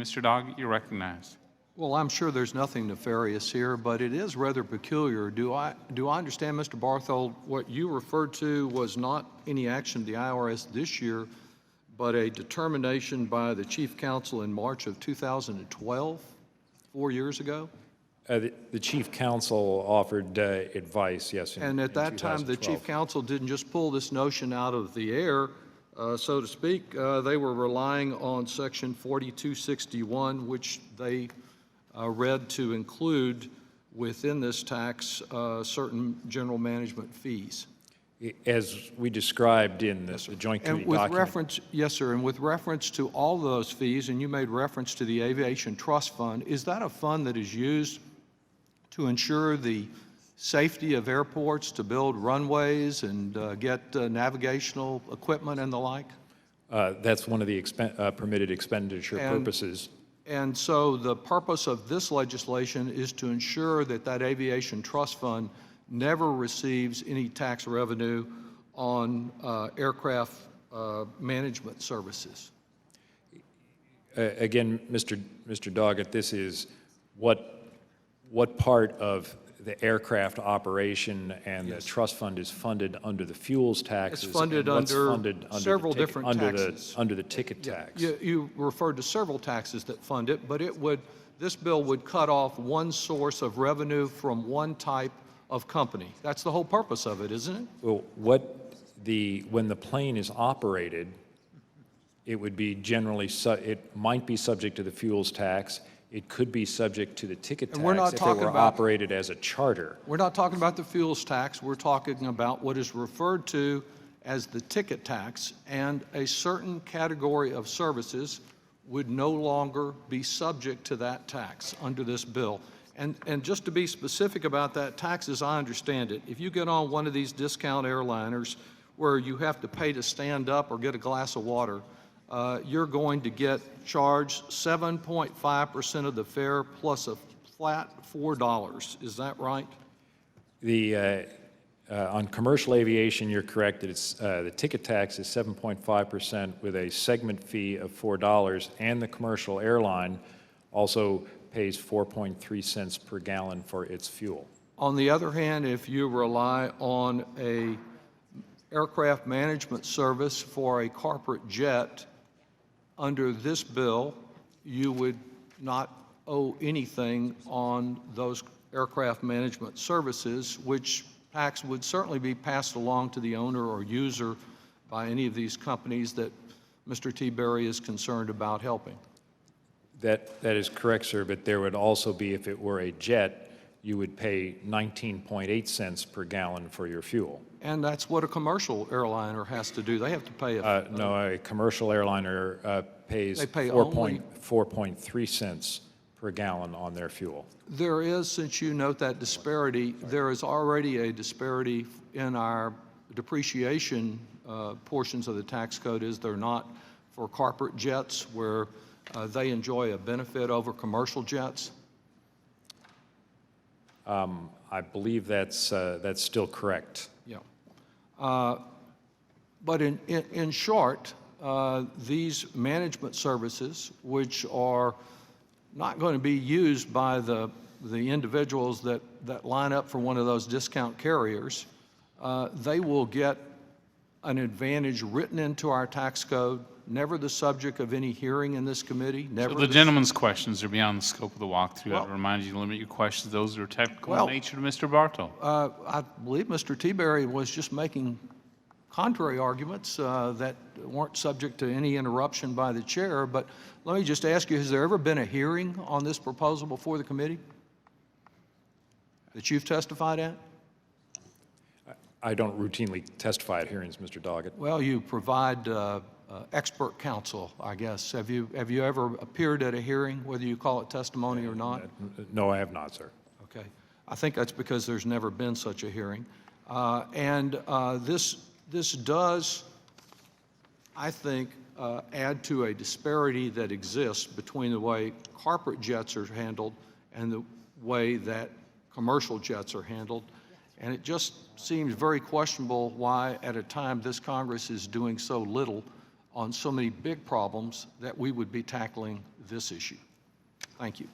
Mr. Doggett, you're recognized. Well, I'm sure there's nothing nefarious here, but it is rather peculiar. Do I understand, Mr. Barthold, what you referred to was not any action of the IRS this year, but a determination by the Chief Counsel in March of 2012, 4 years ago? The Chief Counsel offered advice, yes. And at that time, the Chief Counsel didn't just pull this notion out of the air, so to speak. They were relying on Section 4261, which they read to include within this tax certain general management fees. As we described in the joint committee document. Yes, sir, and with reference to all those fees, and you made reference to the Aviation Trust Fund, is that a fund that is used to ensure the safety of airports, to build runways and get navigational equipment and the like? That's one of the permitted expenditure purposes. And so the purpose of this legislation is to ensure that that Aviation Trust Fund never receives any tax revenue on aircraft management services. Again, Mr. Doggett, this is what part of the aircraft operation and the trust fund is funded under the fuels taxes. It's funded under several different taxes. Under the ticket tax. You referred to several taxes that fund it, but this bill would cut off one source of revenue from one type of company. That's the whole purpose of it, isn't it? Well, when the plane is operated, it would be generally, it might be subject to the fuels tax. It could be subject to the ticket tax if it were operated as a charter. We're not talking about the fuels tax. We're talking about what is referred to as the ticket tax, and a certain category of services would no longer be subject to that tax under this bill. And just to be specific about that tax, as I understand it, if you get on one of these discount airliners where you have to pay to stand up or get a glass of water, you're going to get charged 7.5% of the fare plus a flat $4. Is that right? On commercial aviation, you're correct that it's the ticket tax is 7.5% with a segment fee of $4, and the commercial airline also pays 4.3 cents per gallon for its fuel. On the other hand, if you rely on a aircraft management service for a corporate jet, under this bill, you would not owe anything on those aircraft management services, which tax would certainly be passed along to the owner or user by any of these companies that Mr. T. Berry is concerned about helping. That is correct, sir, but there would also be, if it were a jet, you would pay 19.8 cents per gallon for your fuel. And that's what a commercial airliner has to do. They have to pay no, a commercial airliner pays 4.3 cents per gallon on their fuel. There is, since you note that disparity, there is already a disparity in our depreciation portions of the tax code, is there not, for corporate jets where they enjoy a benefit over commercial jets? I believe that's still correct. Yeah. But in short, these management services, which are not going to be used by the individuals that line up for one of those discount carriers, they will get an advantage written into our tax code, never the subject of any hearing in this committee. Never. So the gentleman's questions are beyond the scope of the walkthrough. I remind you to limit your questions to those that are technical in nature to Mr. Bartow. I believe Mr. T. Berry was just making contrary arguments that weren't subject to any interruption by the chair. But let me just ask you, has there ever been a hearing on this proposal before the committee that you've testified at? I don't routinely testify at hearings, Mr. Doggett. Well, you provide expert counsel, I guess. Have you ever appeared at a hearing, whether you call it testimony or not? No, I have not, sir. Okay. I think that's because there's never been such a hearing. This does, I think, add to a disparity that exists between the way corporate jets are handled and the way that commercial jets are handled. And it just seems very questionable why, at a time this Congress is doing so little on so many big problems that we would be tackling this issue. Thank you.